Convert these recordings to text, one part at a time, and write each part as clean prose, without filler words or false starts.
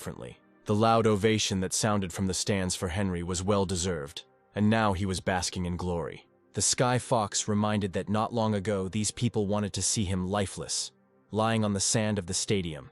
differently. The loud ovation that sounded from the stands for Henry was well-deserved, and now he was basking in glory. The Sky Fox reminded that not long ago these people wanted to see him lifeless, lying on the sand of the stadium.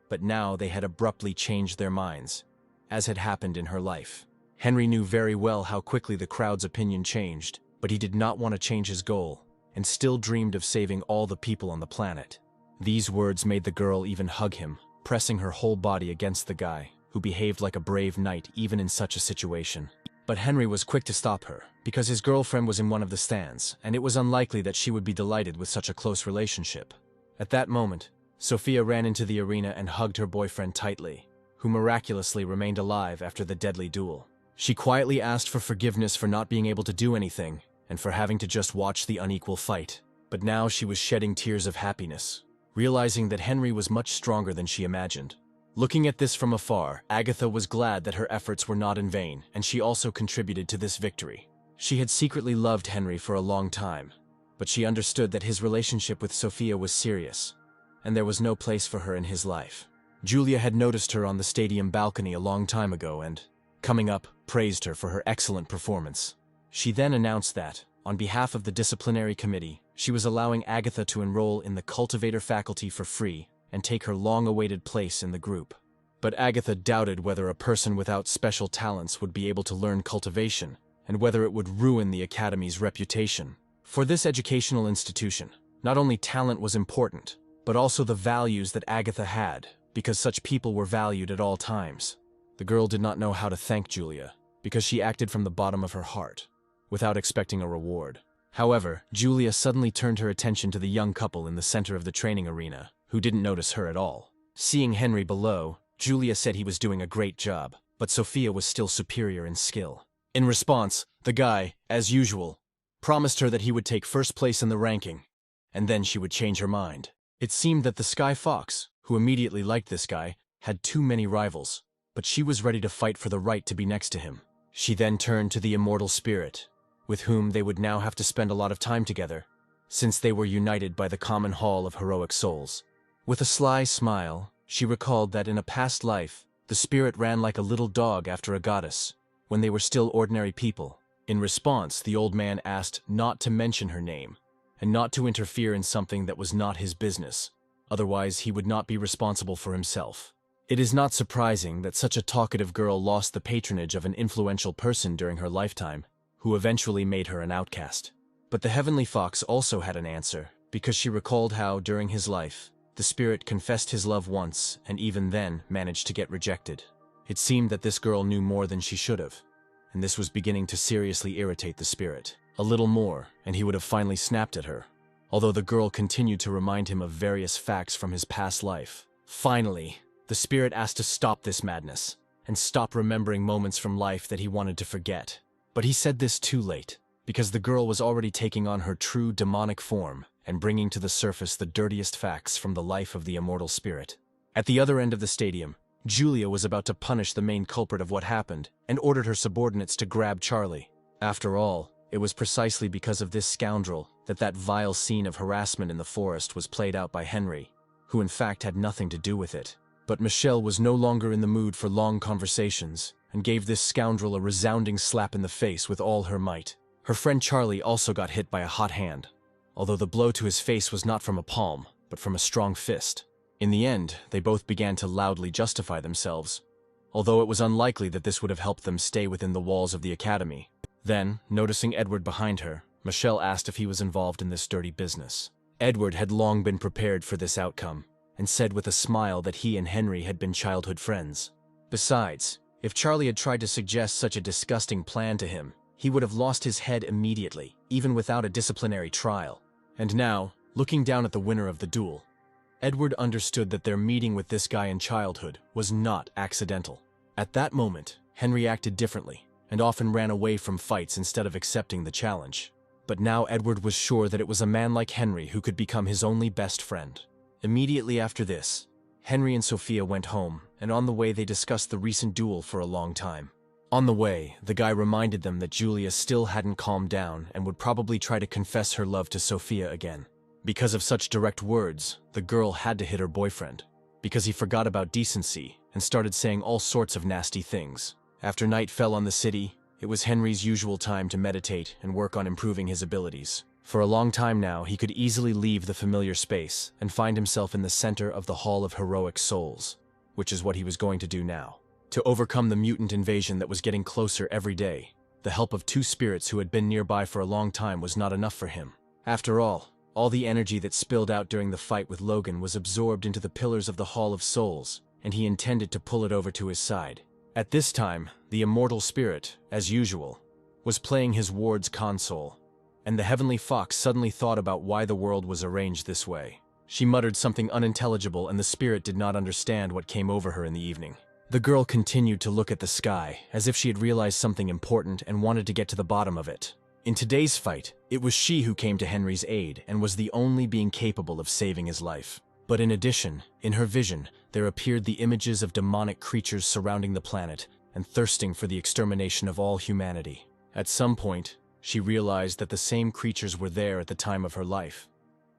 But now they had abruptly changed their minds, as had happened in her life. Henry knew very well how quickly the crowd's opinion changed, but he did not want to change his goal, and still dreamed of saving all the people on the planet. These words made the girl even hug him, pressing her whole body against the guy, who behaved like a brave knight even in such a situation. But Henry was quick to stop her, because his girlfriend was in one of the stands, and it was unlikely that she would be delighted with such a close relationship. At that moment, Sophia ran into the arena and hugged her boyfriend tightly, who miraculously remained alive after the deadly duel. She quietly asked for forgiveness for not being able to do anything, and for having to just watch the unequal fight. But now she was shedding tears of happiness, realizing that Henry was much stronger than she imagined. Looking at this from afar, Agatha was glad that her efforts were not in vain, and she also contributed to this victory. She had secretly loved Henry for a long time, but she understood that his relationship with Sophia was serious, and there was no place for her in his life. Julia had noticed her on the stadium balcony a long time ago and, coming up, praised her for her excellent performance. She then announced that, on behalf of the disciplinary committee, she was allowing Agatha to enroll in the cultivator faculty for free and take her long-awaited place in the group. But Agatha doubted whether a person without special talents would be able to learn cultivation, and whether it would ruin the academy's reputation. For this educational institution, not only talent was important, but also the values that Agatha had, because such people were valued at all times. The girl did not know how to thank Julia, because she acted from the bottom of her heart, without expecting a reward. However, Julia suddenly turned her attention to the young couple in the center of the training arena, who didn't notice her at all. Seeing Henry below, Julia said he was doing a great job, but Sophia was still superior in skill. In response, the guy, as usual, promised her that he would take first place in the ranking, and then she would change her mind. It seemed that the Sky Fox, who immediately liked this guy, had too many rivals, but she was ready to fight for the right to be next to him. She then turned to the immortal spirit, with whom they would now have to spend a lot of time together, since they were united by the common hall of heroic souls. With a sly smile, she recalled that in a past life, the spirit ran like a little dog after a goddess, when they were still ordinary people. In response, the old man asked not to mention her name, and not to interfere in something that was not his business, otherwise he would not be responsible for himself. It is not surprising that such a talkative girl lost the patronage of an influential person during her lifetime, who eventually made her an outcast. But the Heavenly Fox also had an answer, because she recalled how, during his life, the spirit confessed his love once, and even then managed to get rejected. It seemed that this girl knew more than she should have, and this was beginning to seriously irritate the spirit. A little more, and he would have finally snapped at her, although the girl continued to remind him of various facts from his past life. Finally, the spirit asked to stop this madness, and stop remembering moments from life that he wanted to forget. But he said this too late, because the girl was already taking on her true demonic form and bringing to the surface the dirtiest facts from the life of the immortal spirit. At the other end of the stadium, Julia was about to punish the main culprit of what happened and ordered her subordinates to grab Charlie. After all, it was precisely because of this scoundrel that vile scene of harassment in the forest was played out by Henry, who in fact had nothing to do with it. But Michelle was no longer in the mood for long conversations and gave this scoundrel a resounding slap in the face with all her might. Her friend Charlie also got hit by a hot hand, although the blow to his face was not from a palm, but from a strong fist. In the end, they both began to loudly justify themselves, although it was unlikely that this would have helped them stay within the walls of the academy. Then, noticing Edward behind her, Michelle asked if he was involved in this dirty business. Edward had long been prepared for this outcome, and said with a smile that he and Henry had been childhood friends. Besides, if Charlie had tried to suggest such a disgusting plan to him, he would have lost his head immediately, even without a disciplinary trial. And now, looking down at the winner of the duel, Edward understood that their meeting with this guy in childhood was not accidental. At that moment, Henry acted differently, and often ran away from fights instead of accepting the challenge. But now Edward was sure that it was a man like Henry who could become his only best friend. Immediately after this, Henry and Sophia went home, and on the way they discussed the recent duel for a long time. On the way, the guy reminded them that Julia still hadn't calmed down and would probably try to confess her love to Sophia again. Because of such direct words, the girl had to hit her boyfriend, because he forgot about decency and started saying all sorts of nasty things. After night fell on the city, it was Henry's usual time to meditate and work on improving his abilities. For a long time now, he could easily leave the familiar space and find himself in the center of the Hall of Heroic Souls, which is what he was going to do now. To overcome the mutant invasion that was getting closer every day, the help of two spirits who had been nearby for a long time was not enough for him. After all the energy that spilled out during the fight with Logan was absorbed into the pillars of the Hall of Souls, and he intended to pull it over to his side. At this time, the immortal spirit, as usual, was playing his ward's console, and the Heavenly Fox suddenly thought about why the world was arranged this way. She muttered something unintelligible, and the spirit did not understand what came over her in the evening. The girl continued to look at the sky, as if she had realized something important and wanted to get to the bottom of it. In today's fight, it was she who came to Henry's aid and was the only being capable of saving his life. But in addition, in her vision, there appeared the images of demonic creatures surrounding the planet and thirsting for the extermination of all humanity. At some point, she realized that the same creatures were there at the time of her life,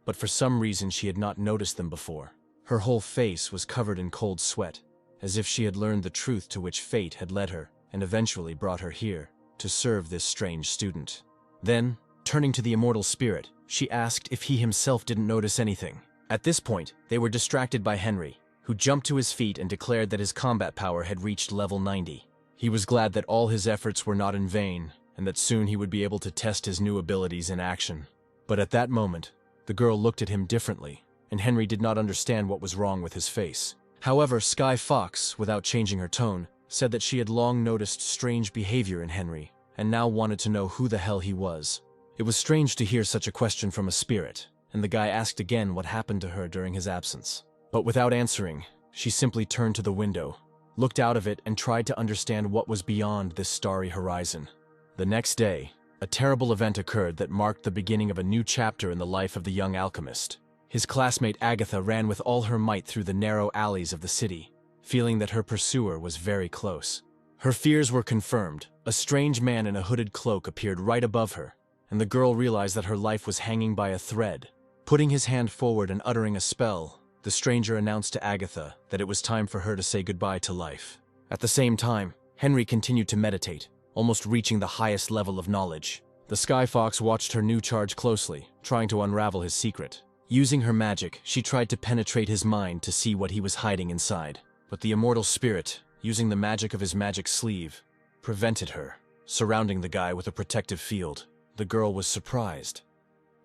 but for some reason she had not noticed them before. Her whole face was covered in cold sweat, as if she had learned the truth to which fate had led her and eventually brought her here to serve this strange student. Then, turning to the immortal spirit, she asked if he himself didn't notice anything. At this point, they were distracted by Henry, who jumped to his feet and declared that his combat power had reached level 90. He was glad that all his efforts were not in vain, and that soon he would be able to test his new abilities in action. But at that moment, the girl looked at him differently, and Henry did not understand what was wrong with his face. However, Sky Fox, without changing her tone, said that she had long noticed strange behavior in Henry, and now wanted to know who the hell he was. It was strange to hear such a question from a spirit, and the guy asked again what happened to her during his absence. But without answering, she simply turned to the window, looked out of it, and tried to understand what was beyond this starry horizon. The next day, a terrible event occurred that marked the beginning of a new chapter in the life of the young alchemist. His classmate Agatha ran with all her might through the narrow alleys of the city, feeling that her pursuer was very close. Her fears were confirmed. A strange man in a hooded cloak appeared right above her, and the girl realized that her life was hanging by a thread. Putting his hand forward and uttering a spell, the stranger announced to Agatha that it was time for her to say goodbye to life. At the same time, Henry continued to meditate, almost reaching the highest level of knowledge. The Sky Fox watched her new charge closely, trying to unravel his secret. Using her magic, she tried to penetrate his mind to see what he was hiding inside. But the immortal spirit, using the magic of his magic sleeve, prevented her, surrounding the guy with a protective field. The girl was surprised.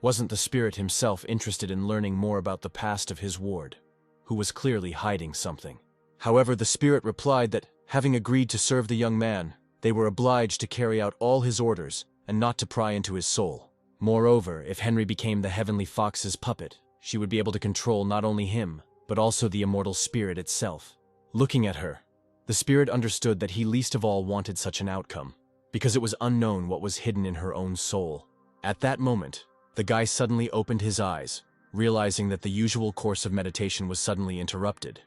Wasn't the spirit himself interested in learning more about the past of his ward, who was clearly hiding something? However, the spirit replied that, having agreed to serve the young man, they were obliged to carry out all his orders and not to pry into his soul. Moreover, if Henry became the Heavenly Fox's puppet, she would be able to control not only him, but also the immortal spirit itself. Looking at her, the spirit understood that he least of all wanted such an outcome, because it was unknown what was hidden in her own soul. At that moment, the guy suddenly opened his eyes, realizing that the usual course of meditation was suddenly interrupted,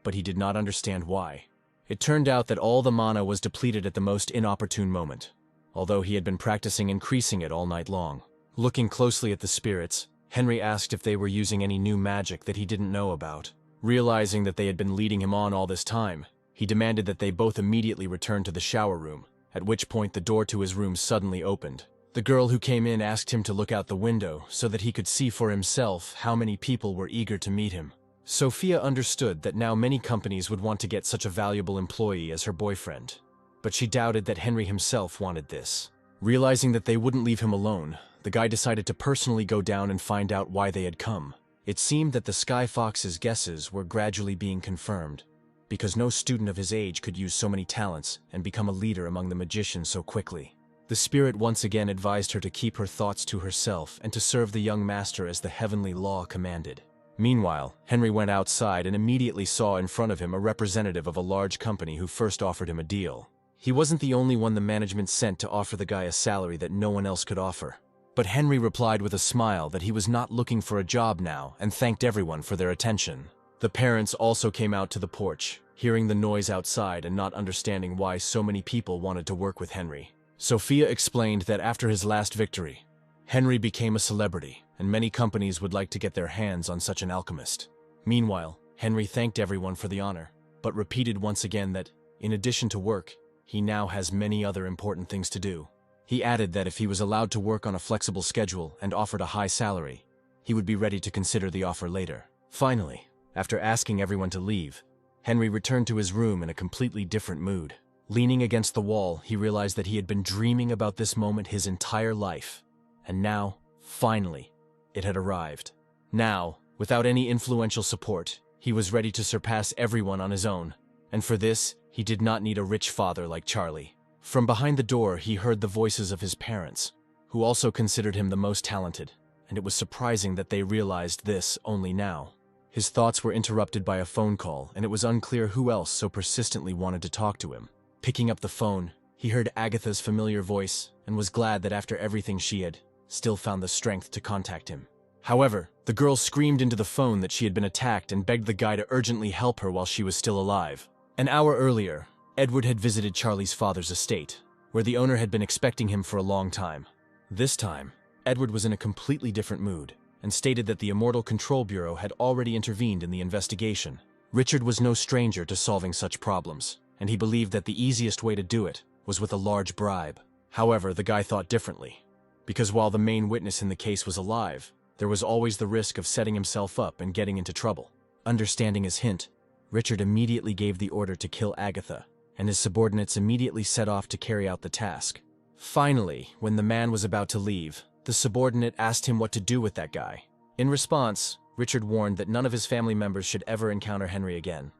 but he did not understand why. It turned out that all the mana was depleted at the most inopportune moment, although he had been practicing increasing it all night long. Looking closely at the spirits, Henry asked if they were using any new magic that he didn't know about. Realizing that they had been leading him on all this time, he demanded that they both immediately return to the shower room, at which point the door to his room suddenly opened. The girl who came in asked him to look out the window so that he could see for himself how many people were eager to meet him. Sophia understood that now many companies would want to get such a valuable employee as her boyfriend, but she doubted that Henry himself wanted this. Realizing that they wouldn't leave him alone, the guy decided to personally go down and find out why they had come. It seemed that the Sky Fox's guesses were gradually being confirmed, because no student of his age could use so many talents and become a leader among the magicians so quickly. The spirit once again advised her to keep her thoughts to herself and to serve the young master as the heavenly law commanded. Meanwhile, Henry went outside and immediately saw in front of him a representative of a large company who first offered him a deal. He wasn't the only one the management sent to offer the guy a salary that no one else could offer. But Henry replied with a smile that he was not looking for a job now and thanked everyone for their attention. The parents also came out to the porch, hearing the noise outside and not understanding why so many people wanted to work with Henry. Sophia explained that after his last victory, Henry became a celebrity, and many companies would like to get their hands on such an alchemist. Meanwhile, Henry thanked everyone for the honor, but repeated once again that, in addition to work, he now has many other important things to do. He added that if he was allowed to work on a flexible schedule and offered a high salary, he would be ready to consider the offer later. Finally, after asking everyone to leave, Henry returned to his room in a completely different mood. Leaning against the wall, he realized that he had been dreaming about this moment his entire life. And now, finally, it had arrived. Now, without any influential support, he was ready to surpass everyone on his own. And for this, he did not need a rich father like Charlie. From behind the door, he heard the voices of his parents, who also considered him the most talented, and it was surprising that they realized this only now. His thoughts were interrupted by a phone call, and it was unclear who else so persistently wanted to talk to him. Picking up the phone, he heard Agatha's familiar voice and was glad that after everything she had still found the strength to contact him. However, the girl screamed into the phone that she had been attacked and begged the guy to urgently help her while she was still alive. An hour earlier, Edward had visited Charlie's father's estate, where the owner had been expecting him for a long time. This time, Edward was in a completely different mood and stated that the Immortal Control Bureau had already intervened in the investigation. Richard was no stranger to solving such problems, and he believed that the easiest way to do it was with a large bribe. However, the guy thought differently, because while the main witness in the case was alive, there was always the risk of setting himself up and getting into trouble. Understanding his hint, Richard immediately gave the order to kill Agatha, and his subordinates immediately set off to carry out the task. Finally, when the man was about to leave, the subordinate asked him what to do with that guy. In response, Richard warned that none of his family members should ever encounter Henry again,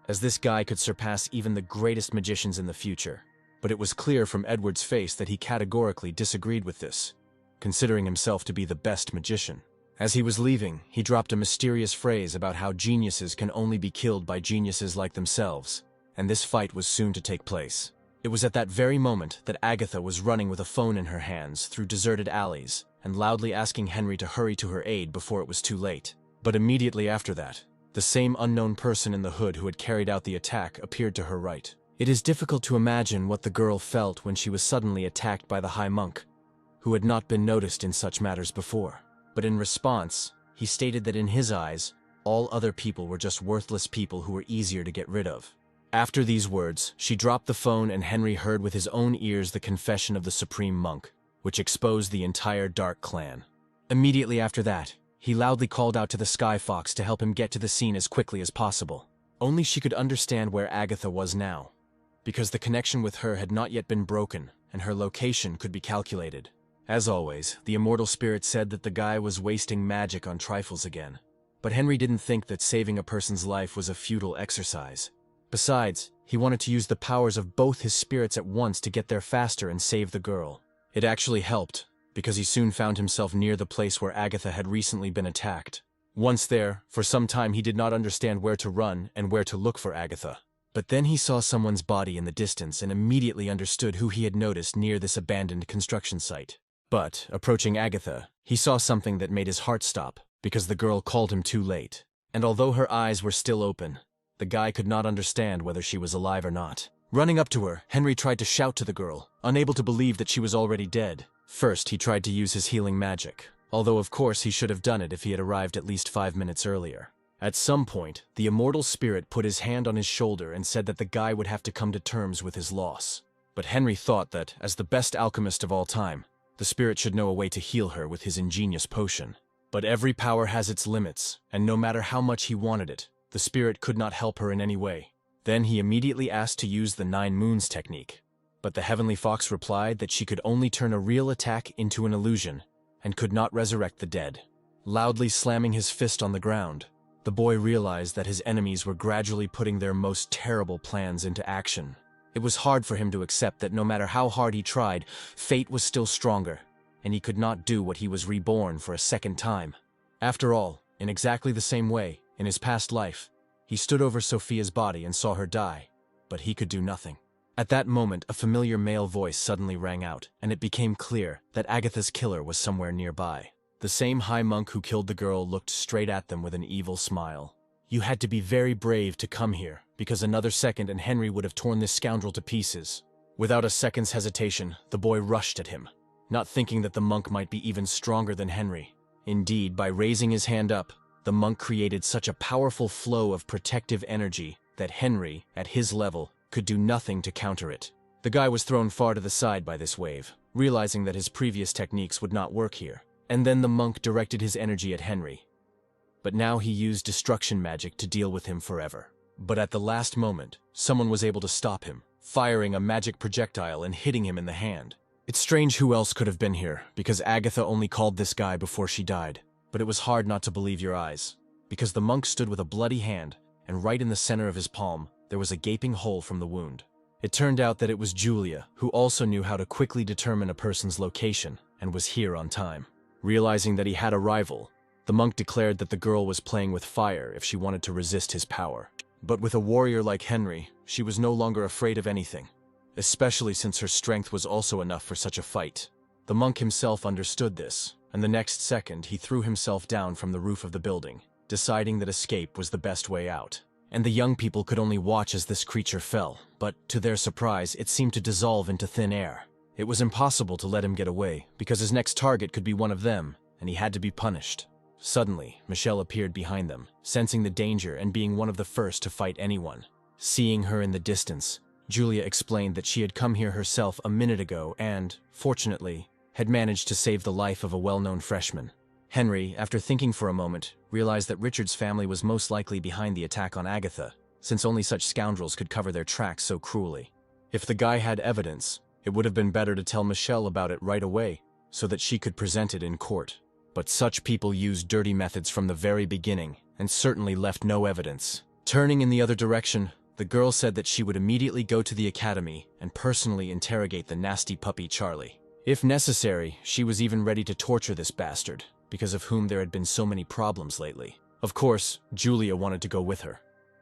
as this guy could surpass even the greatest magicians in the future. But it was clear from Edward's face that he categorically disagreed with this, considering himself to be the best magician. As he was leaving, he dropped a mysterious phrase about how geniuses can only be killed by geniuses like themselves, and this fight was soon to take place. It was at that very moment that Agatha was running with a phone in her hands through deserted alleys and loudly asking Henry to hurry to her aid before it was too late. But immediately after that, the same unknown person in the hood who had carried out the attack appeared to her right. It is difficult to imagine what the girl felt when she was suddenly attacked by the High Monk, who had not been noticed in such matters before. But in response, he stated that in his eyes, all other people were just worthless people who were easier to get rid of. After these words, she dropped the phone and Henry heard with his own ears the confession of the Supreme Monk, which exposed the entire Dark Clan. Immediately after that, he loudly called out to the Sky Fox to help him get to the scene as quickly as possible. Only she could understand where Agatha was now, because the connection with her had not yet been broken and her location could be calculated. As always, the immortal spirit said that the guy was wasting magic on trifles again. But Henry didn't think that saving a person's life was a futile exercise. Besides, he wanted to use the powers of both his spirits at once to get there faster and save the girl. It actually helped, because he soon found himself near the place where Agatha had recently been attacked. Once there, for some time he did not understand where to run and where to look for Agatha. But then he saw someone's body in the distance and immediately understood who he had noticed near this abandoned construction site. But, approaching Agatha, he saw something that made his heart stop, because the girl called him too late. And although her eyes were still open, the guy could not understand whether she was alive or not. Running up to her, Henry tried to shout to the girl, unable to believe that she was already dead. First, he tried to use his healing magic, although of course he should have done it if he had arrived at least 5 minutes earlier. At some point, the immortal spirit put his hand on his shoulder and said that the guy would have to come to terms with his loss. But Henry thought that, as the best alchemist of all time, the spirit should know a way to heal her with his ingenious potion. But every power has its limits, and no matter how much he wanted it, the spirit could not help her in any way. Then he immediately asked to use the 9 moons technique. But the Heavenly Fox replied that she could only turn a real attack into an illusion, and could not resurrect the dead. Loudly slamming his fist on the ground, the boy realized that his enemies were gradually putting their most terrible plans into action. It was hard for him to accept that no matter how hard he tried, fate was still stronger, and he could not do what he was reborn for a second time. After all, in exactly the same way, in his past life, he stood over Sophia's body and saw her die, but he could do nothing. At that moment, a familiar male voice suddenly rang out, and it became clear that Agatha's killer was somewhere nearby. The same High Monk who killed the girl looked straight at them with an evil smile. "You had to be very brave to come here, because another second and Henry would have torn this scoundrel to pieces." Without a second's hesitation, the boy rushed at him, not thinking that the monk might be even stronger than Henry. Indeed, by raising his hand up, the monk created such a powerful flow of protective energy that Henry, at his level, could do nothing to counter it. The guy was thrown far to the side by this wave, realizing that his previous techniques would not work here. And then the monk directed his energy at Henry. But now he used destruction magic to deal with him forever. But at the last moment, someone was able to stop him, firing a magic projectile and hitting him in the hand. It's strange who else could have been here, because Agatha only called this guy before she died. But it was hard not to believe your eyes, because the monk stood with a bloody hand, and right in the center of his palm, there was a gaping hole from the wound. It turned out that it was Julia, who also knew how to quickly determine a person's location, and was here on time. Realizing that he had a rival, the monk declared that the girl was playing with fire if she wanted to resist his power. But with a warrior like Henry, she was no longer afraid of anything, especially since her strength was also enough for such a fight. The monk himself understood this, and the next second he threw himself down from the roof of the building, deciding that escape was the best way out. And the young people could only watch as this creature fell, but to their surprise, it seemed to dissolve into thin air. It was impossible to let him get away, because his next target could be one of them, and he had to be punished. Suddenly, Michelle appeared behind them, sensing the danger and being one of the first to fight anyone. Seeing her in the distance, Julia explained that she had come here herself a minute ago and, fortunately, had managed to save the life of a well-known freshman. Henry, after thinking for a moment, realized that Richard's family was most likely behind the attack on Agatha, since only such scoundrels could cover their tracks so cruelly. If the guy had evidence, it would have been better to tell Michelle about it right away, so that she could present it in court. But such people used dirty methods from the very beginning, and certainly left no evidence. Turning in the other direction, the girl said that she would immediately go to the academy and personally interrogate the nasty puppy Charlie. If necessary, she was even ready to torture this bastard, because of whom there had been so many problems lately. Of course, Julia wanted to go with her,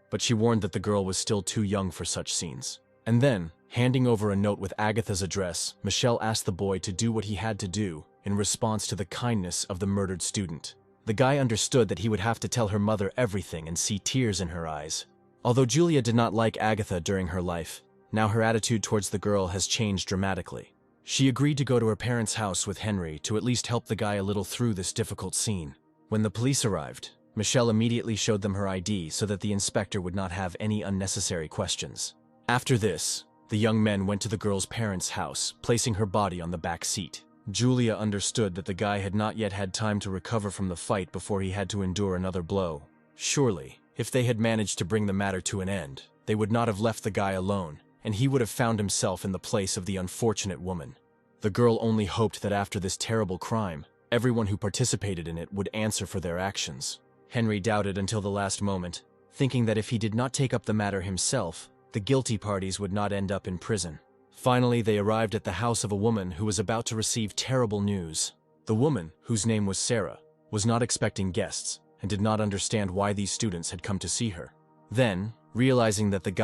but she warned that the girl was still too young for such scenes. And then, handing over a note with Agatha's address, Michelle asked the boy to do what he had to do in response to the kindness of the murdered student. The guy understood that he would have to tell her mother everything and see tears in her eyes. Although Julia did not like Agatha during her life, now her attitude towards the girl has changed dramatically. She agreed to go to her parents' house with Henry to at least help the guy a little through this difficult scene. When the police arrived, Michelle immediately showed them her ID so that the inspector would not have any unnecessary questions. After this, the young men went to the girl's parents' house, placing her body on the back seat. Julia understood that the guy had not yet had time to recover from the fight before he had to endure another blow. Surely, if they had managed to bring the matter to an end, they would not have left the guy alone, and he would have found himself in the place of the unfortunate woman. The girl only hoped that after this terrible crime, everyone who participated in it would answer for their actions. Henry doubted until the last moment, thinking that if he did not take up the matter himself, the guilty parties would not end up in prison. Finally, they arrived at the house of a woman who was about to receive terrible news. The woman, whose name was Sarah, was not expecting guests and did not understand why these students had come to see her. Then, realizing that the guy